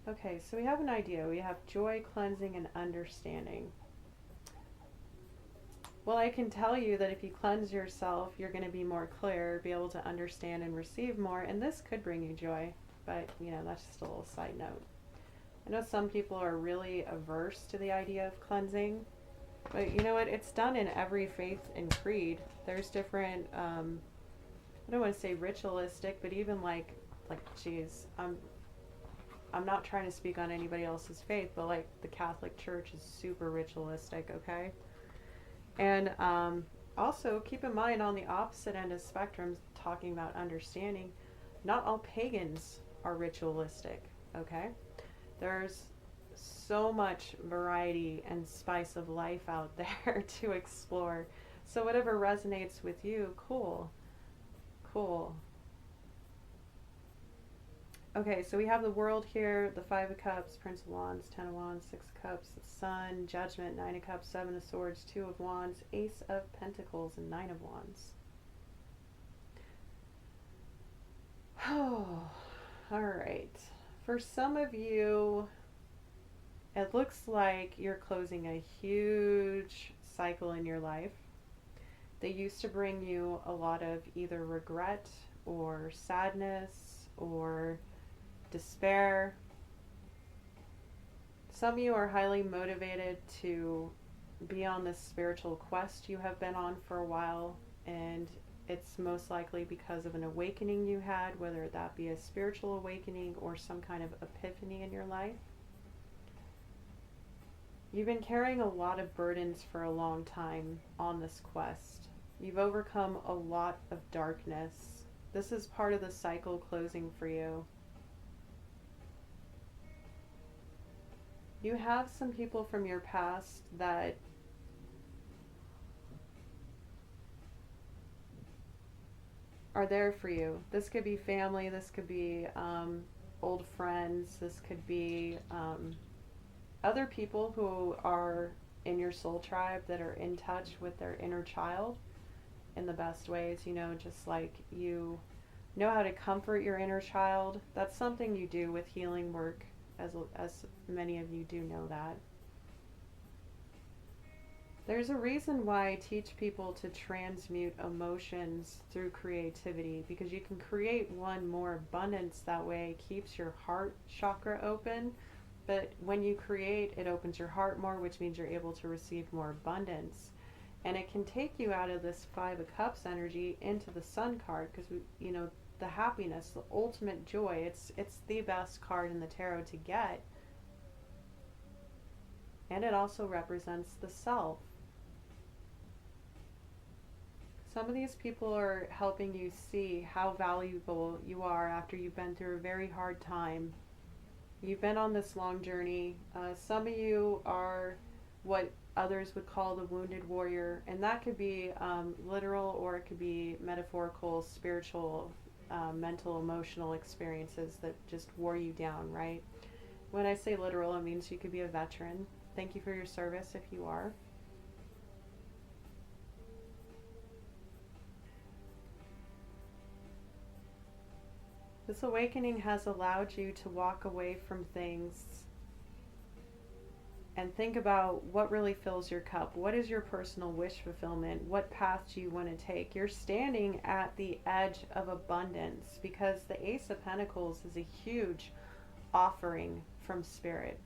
Okay, so we have an idea. We have joy, cleansing, and understanding. Well, I can tell you that if you cleanse yourself, you're going to be more clear, be able to understand and receive more, and this could bring you joy. But, that's just a little side note. I know some people are really averse to the idea of cleansing, but you know what? It's done in every faith and creed. There's different, I don't want to say ritualistic, but even geez, I'm not trying to speak on anybody else's faith, but like the Catholic Church is super ritualistic, okay? And also keep in mind on the opposite end of spectrum, talking about understanding, not all pagans are ritualistic, okay? There's so much variety and spice of life out there to explore. So whatever resonates with you, cool, cool. Okay, so we have the world here, the Five of Cups, Prince of Wands, Ten of Wands, Six of Cups, the Sun, Judgment, Nine of Cups, Seven of Swords, Two of Wands, Ace of Pentacles, and Nine of Wands. Oh, all right. For some of you, it looks like you're closing a huge cycle in your life. They used to bring you a lot of either regret or sadness or despair. Some of you are highly motivated to be on this spiritual quest you have been on for a while, and it's most likely because of an awakening you had, whether that be a spiritual awakening or some kind of epiphany in your life. You've been carrying a lot of burdens for a long time on this quest. You've overcome a lot of darkness. This is part of the cycle closing for you. You have some people from your past that are there for you. This could be family, this could be old friends, this could be other people who are in your soul tribe that are in touch with their inner child in the best ways, just like you know how to comfort your inner child. That's something you do with healing work, as many of you do know that. There's a reason why I teach people to transmute emotions through creativity, because you can create one more abundance that way. It keeps your heart chakra open, but when you create, it opens your heart more, which means you're able to receive more abundance. And it can take you out of this Five of Cups energy into the Sun card, because the happiness, the ultimate joy, it's the best card in the tarot to get. And it also represents the self. Some of these people are helping you see how valuable you are after you've been through a very hard time. You've been on this long journey. Some of you are what others would call the wounded warrior, and that could be literal, or it could be metaphorical, spiritual, mental, emotional experiences that just wore you down, right? When I say literal, it means you could be a veteran. Thank you for your service if you are. This awakening has allowed you to walk away from things and think about what really fills your cup. What is your personal wish fulfillment? What path do you want to take? You're standing at the edge of abundance, because the Ace of Pentacles is a huge offering from Spirit.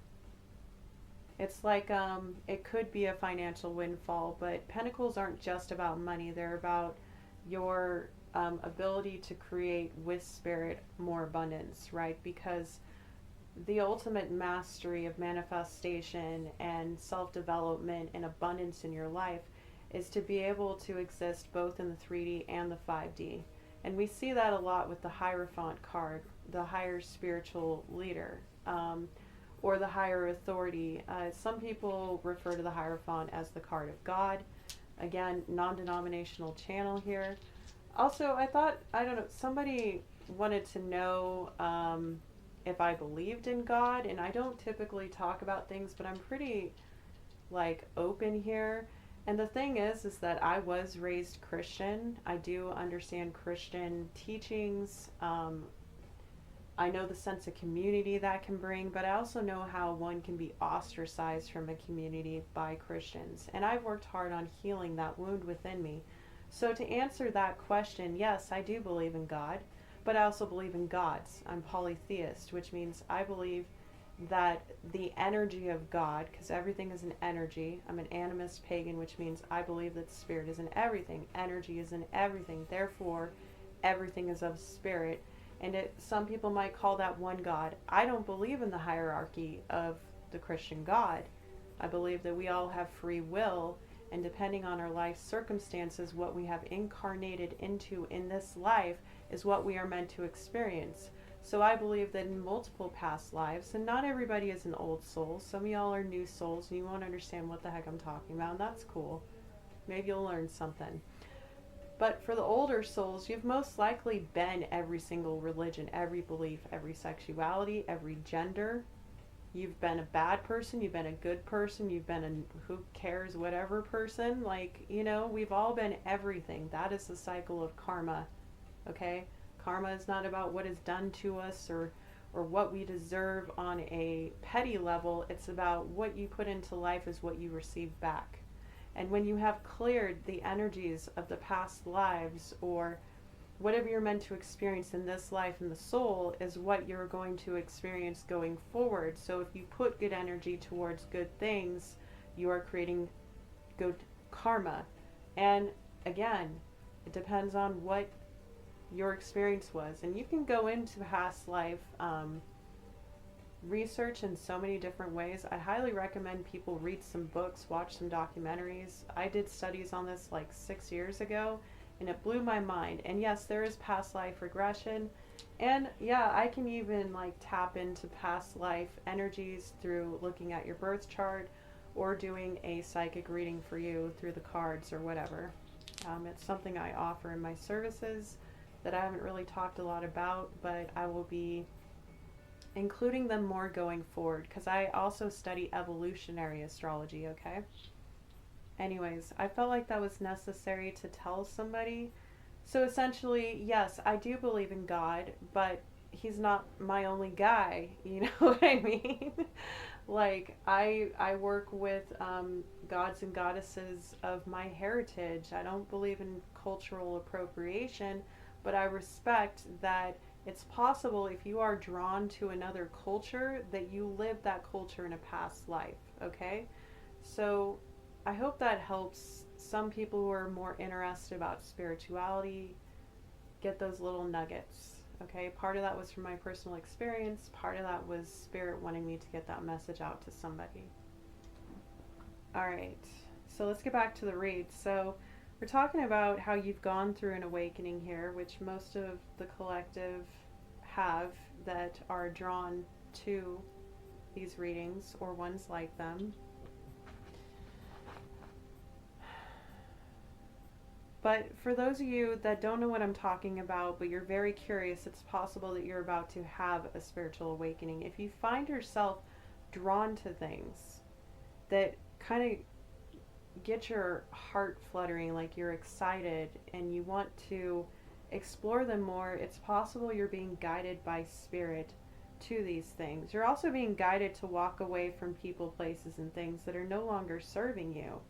It's like it could be a financial windfall, but Pentacles aren't just about money. They're about your ability to create with Spirit more abundance, right? Because the ultimate mastery of manifestation and self-development and abundance in your life is to be able to exist both in the 3D and the 5D. And we see that a lot with the Hierophant card, the higher spiritual leader, or the higher authority. Some people refer to the Hierophant as the card of God. Again, non-denominational channel here. Also, I don't know, somebody wanted to know if I believed in God, and I don't typically talk about things, but I'm pretty open here. And the thing is that I was raised Christian. I do understand Christian teachings. I know the sense of community that can bring, but I also know how one can be ostracized from a community by Christians. And I've worked hard on healing that wound within me. So to answer that question, yes, I do believe in God, but I also believe in gods. I'm polytheist, which means I believe that the energy of God, because everything is an energy. I'm an animist pagan, which means I believe that spirit is in everything. Energy is in everything. Therefore, everything is of spirit. And some people might call that one God. I don't believe in the hierarchy of the Christian God. I believe that we all have free will, and depending on our life circumstances, what we have incarnated into in this life is what we are meant to experience. So I believe that in multiple past lives, and not everybody is an old soul. Some of y'all are new souls, and you won't understand what the heck I'm talking about, and that's cool. Maybe you'll learn something. But for the older souls, you've most likely been every single religion, every belief, every sexuality, every gender. You've been a bad person, you've been a good person, you've been a who cares whatever person. Like, we've all been everything. That is the cycle of karma, okay? Karma is not about what is done to us or what we deserve on a petty level. It's about what you put into life is what you receive back. And when you have cleared the energies of the past lives, or whatever you're meant to experience in this life in the soul is what you're going to experience going forward. So if you put good energy towards good things, you are creating good karma. And again, it depends on what your experience was. And you can go into past life research in so many different ways. I highly recommend people read some books, watch some documentaries. I did studies on this like 6 years ago, and it blew my mind. And yes, there is past life regression, and yeah, I can even like tap into past life energies through looking at your birth chart or doing a psychic reading for you through the cards or whatever. It's something I offer in my services that I haven't really talked a lot about, but I will be including them more going forward, because I also study evolutionary astrology, okay? Anyways, I felt like that was necessary to tell somebody. So essentially, yes, I do believe in God, but he's not my only guy, you know what I mean? Like, I work with gods and goddesses of my heritage. I don't believe in cultural appropriation, but I respect that it's possible if you are drawn to another culture that you live that culture in a past life, okay? So I hope that helps some people who are more interested about spirituality get those little nuggets, okay? Part of that was from my personal experience. Part of that was Spirit wanting me to get that message out to somebody. All right, so let's get back to the read. So we're talking about how you've gone through an awakening here, which most of the collective have that are drawn to these readings or ones like them. But for those of you that don't know what I'm talking about, but you're very curious, it's possible that you're about to have a spiritual awakening. If you find yourself drawn to things that kind of get your heart fluttering, like you're excited and you want to explore them more, it's possible you're being guided by Spirit to these things. You're also being guided to walk away from people, places, and things that are no longer serving you.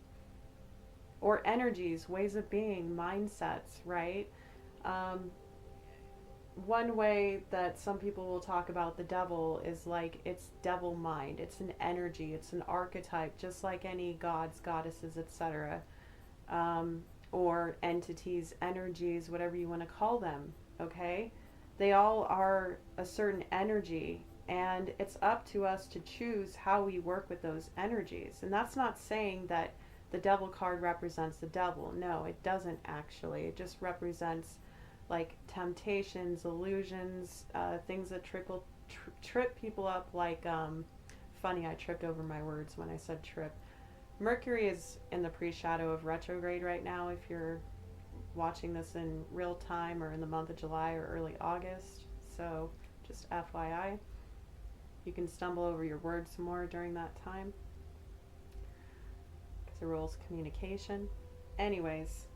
Or energies, ways of being, mindsets, right? One way that some people will talk about the devil is like it's devil mind. It's an energy. It's an archetype, just like any gods, goddesses, etc. Or entities, energies, whatever you want to call them, okay? They all are a certain energy, and it's up to us to choose how we work with those energies. And that's not saying that the devil card represents the devil. No, it doesn't actually. It just represents like temptations, illusions, things that trip people up, like, funny, I tripped over my words when I said trip. Mercury is in the pre-shadow of retrograde right now if you're watching this in real time or in the month of July or early August. So just FYI, you can stumble over your words more during that time. The rules communication. Anyways,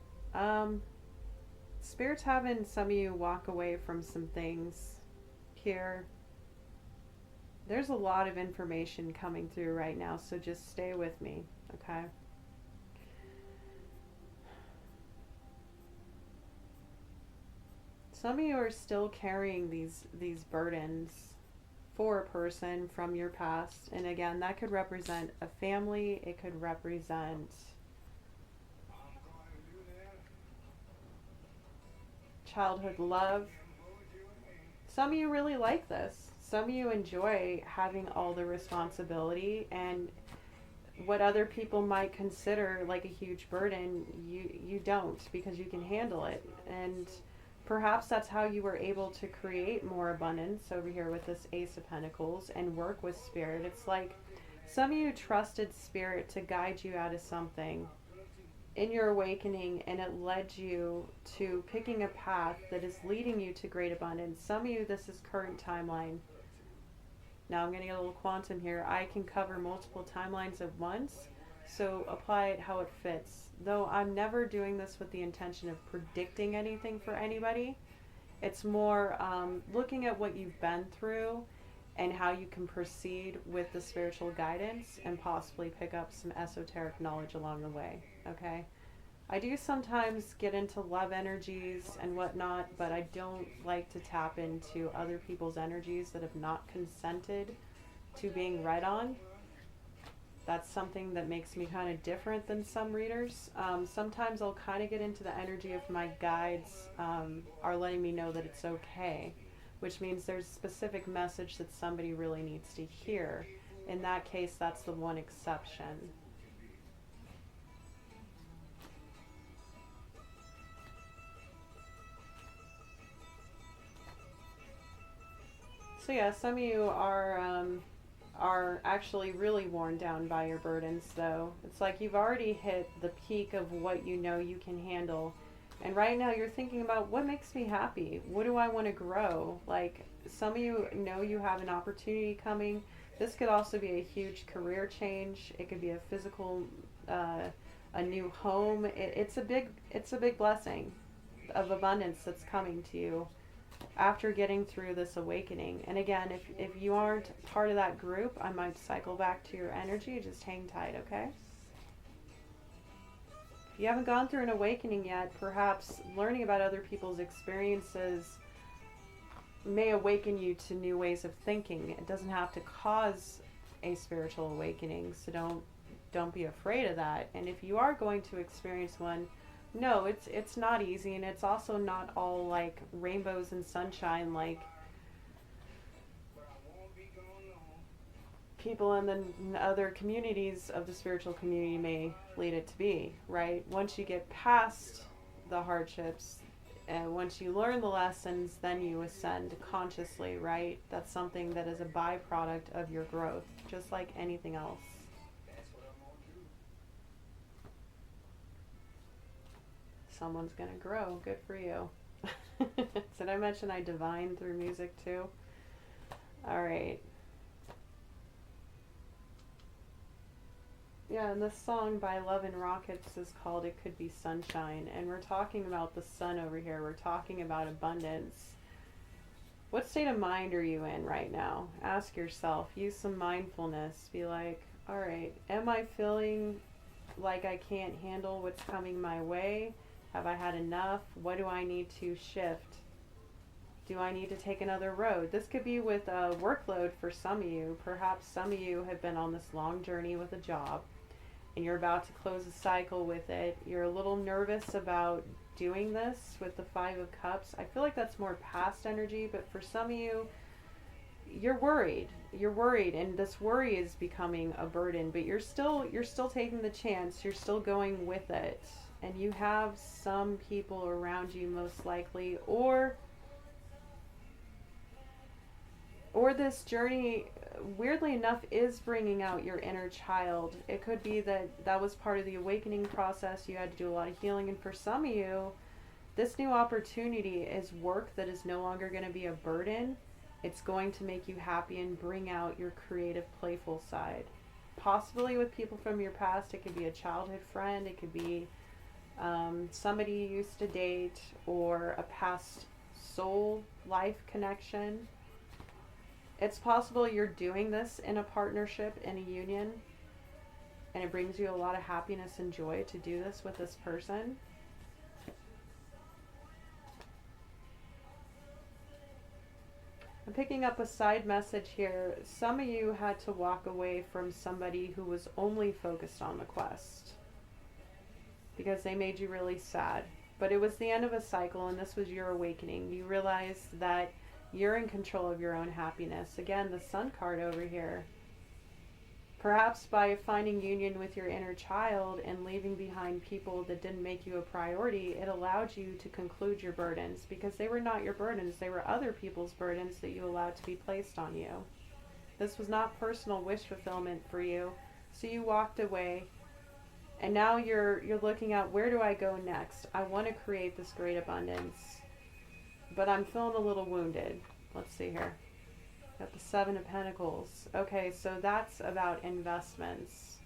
Spirit's having some of you walk away from some things here. There's a lot of information coming through right now, so just stay with me, okay? Some of you are still carrying these burdens for a person from your past. And again, that could represent a family, it could represent childhood love. Some of you really like this. Some of you enjoy having all the responsibility, and what other people might consider like a huge burden, you don't, because you can handle it. And perhaps that's how you were able to create more abundance over here with this Ace of Pentacles and work with Spirit. It's like some of you trusted Spirit to guide you out of something in your awakening, and it led you to picking a path that is leading you to great abundance. Some of you, this is current timeline. Now I'm going to get a little quantum here. I can cover multiple timelines at once, so apply it how it fits. Though I'm never doing this with the intention of predicting anything for anybody. It's more looking at what you've been through and how you can proceed with the spiritual guidance and possibly pick up some esoteric knowledge along the way, okay? I do sometimes get into love energies and whatnot, but I don't like to tap into other people's energies that have not consented to being read on. That's something that makes me kind of different than some readers. Sometimes I'll kind of get into the energy of my guides are letting me know that it's okay, which means there's a specific message that somebody really needs to hear. In that case, that's the one exception. So yeah, some of you are actually really worn down by your burdens, though. It's like you've already hit the peak of what you know you can handle. And right now you're thinking about, what makes me happy? What do I want to grow? Like, some of you know you have an opportunity coming. This could also be a huge career change. It could be a physical, a new home. It's a big blessing of abundance that's coming to you after getting through this awakening. And again, if you aren't part of that group, I might cycle back to your energy. Just hang tight, okay? If you haven't gone through an awakening yet, perhaps learning about other people's experiences may awaken you to new ways of thinking. It doesn't have to cause a spiritual awakening, so don't be afraid of that. And if you are going to experience one, no, it's not easy, and it's also not all like rainbows and sunshine like people in the other communities of the spiritual community may lead it to be, right? Once you get past the hardships and once you learn the lessons, then you ascend consciously, right? That's something that is a byproduct of your growth, just like anything else. Someone's gonna grow. Good for you. Did I mention I divine through music too? All right. Yeah, and this song by Love and Rockets is called It Could Be Sunshine. And we're talking about the sun over here. We're talking about abundance. What state of mind are you in right now? Ask yourself. Use some mindfulness. Be like, all right, am I feeling like I can't handle what's coming my way? Have I had enough? What do I need to shift? Do I need to take another road? This could be with a workload for some of you. Perhaps some of you have been on this long journey with a job and you're about to close a cycle with it. You're a little nervous about doing this with the Five of Cups. I feel like that's more past energy, but for some of you, you're worried. You're worried, and this worry is becoming a burden, but you're still taking the chance. You're still going with it. And you have some people around you most likely, or this journey, weirdly enough, is bringing out your inner child. It could be that was part of the awakening process. You had to do a lot of healing, and for some of you, this new opportunity is work that is no longer going to be a burden. It's going to make you happy and bring out your creative, playful side. Possibly with people from your past. It could be a childhood friend. It could be somebody you used to date, or a past soul life connection. It's possible you're doing this in a partnership, in a union, and it brings you a lot of happiness and joy to do this with this person. I'm picking up a side message here. Some of you had to walk away from somebody who was only focused on the quest because they made you really sad. But it was the end of a cycle, and this was your awakening. You realized that you're in control of your own happiness. Again, the Sun card over here. Perhaps by finding union with your inner child and leaving behind people that didn't make you a priority, it allowed you to conclude your burdens, because they were not your burdens. They were other people's burdens that you allowed to be placed on you. This was not personal wish fulfillment for you. So you walked away, and now you're looking at, where do I go next? I want to create this great abundance, but I'm feeling a little wounded. Let's see here. Got the Seven of Pentacles. Okay, so that's about investments.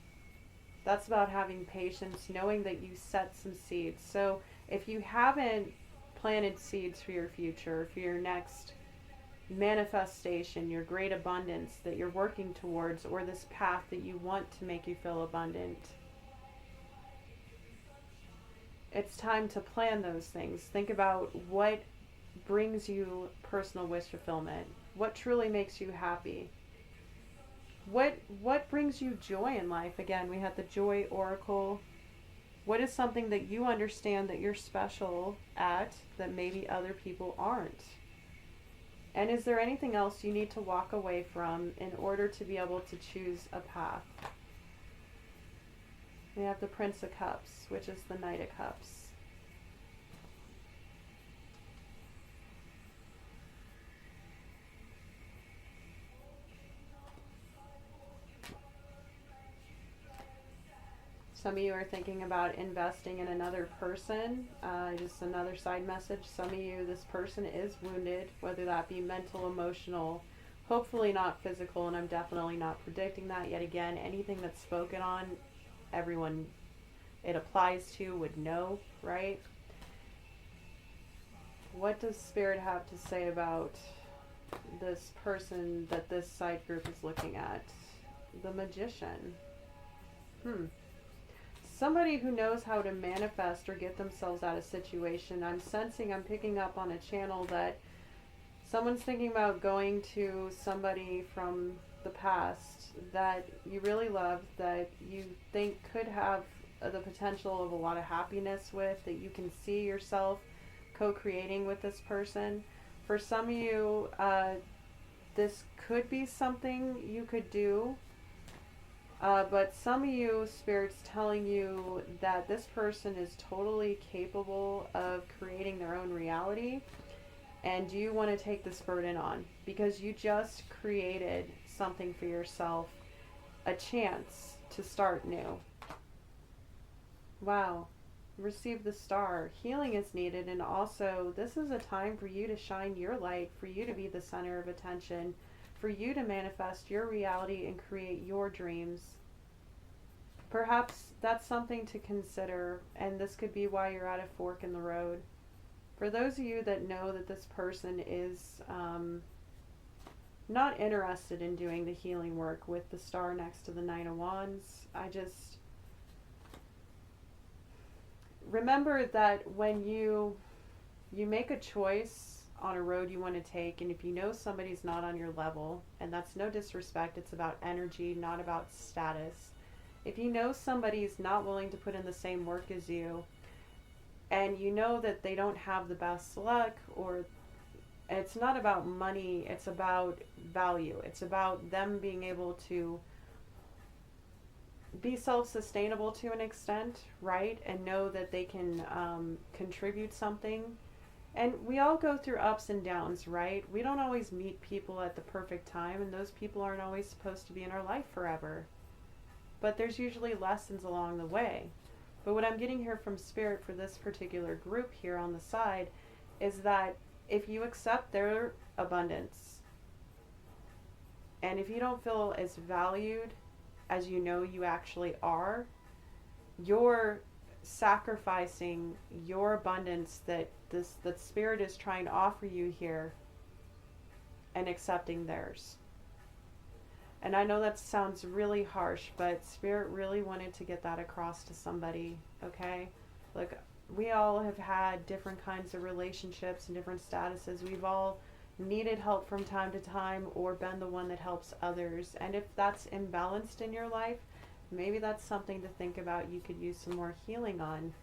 That's about having patience, knowing that you set some seeds. So if you haven't planted seeds for your future, for your next manifestation, your great abundance that you're working towards, or this path that you want to make you feel abundant, it's time to plan those things. Think about what brings you personal wish fulfillment. What truly makes you happy? What brings you joy in life? Again, we had the Joy Oracle. What is something that you understand that you're special at that maybe other people aren't? And is there anything else you need to walk away from in order to be able to choose a path? We have the Prince of Cups, which is the Knight of Cups. Some of you are thinking about investing in another person. Just another side message. Some of you, this person is wounded, whether that be mental, emotional, hopefully not physical, and I'm definitely not predicting that. Yet again, anything that's spoken on, everyone it applies to would know, right? What does Spirit have to say about this person that this side group is looking at? The Magician. Somebody who knows how to manifest or get themselves out of situation. I'm sensing, I'm picking up on a channel that someone's thinking about going to somebody from the past that you really love, that you think could have the potential of a lot of happiness with, that you can see yourself co-creating with this person. For some of you, this could be something you could do. But some of you, Spirit's telling you that this person is totally capable of creating their own reality, and you want to take this burden on because you just created something for yourself, a chance to start new. Wow. Receive the Star. Healing is needed, and also this is a time for you to shine your light, for you to be the center of attention, for you to manifest your reality and create your dreams. Perhaps that's something to consider, and this could be why you're at a fork in the road. For those of you that know that this person is not interested in doing the healing work with the Star next to the Nine of Wands, I just remember that when you make a choice on a road you want to take, and if you know somebody's not on your level, and that's no disrespect, it's about energy, not about status. If you know somebody's not willing to put in the same work as you, and you know that they don't have the best luck, or it's not about money, it's about value. It's about them being able to be self-sustainable to an extent, right? And know that they can contribute something. And we all go through ups and downs, right? We don't always meet people at the perfect time, and those people aren't always supposed to be in our life forever. But there's usually lessons along the way. But what I'm getting here from Spirit for this particular group here on the side is that if you accept their abundance, and if you don't feel as valued as you know you actually are, you're sacrificing your abundance that Spirit is trying to offer you here and accepting theirs. And I know that sounds really harsh, but Spirit really wanted to get that across to somebody, okay? Like, we all have had different kinds of relationships and different statuses. We've all needed help from time to time or been the one that helps others. And if that's imbalanced in your life, maybe that's something to think about you could use some more healing on.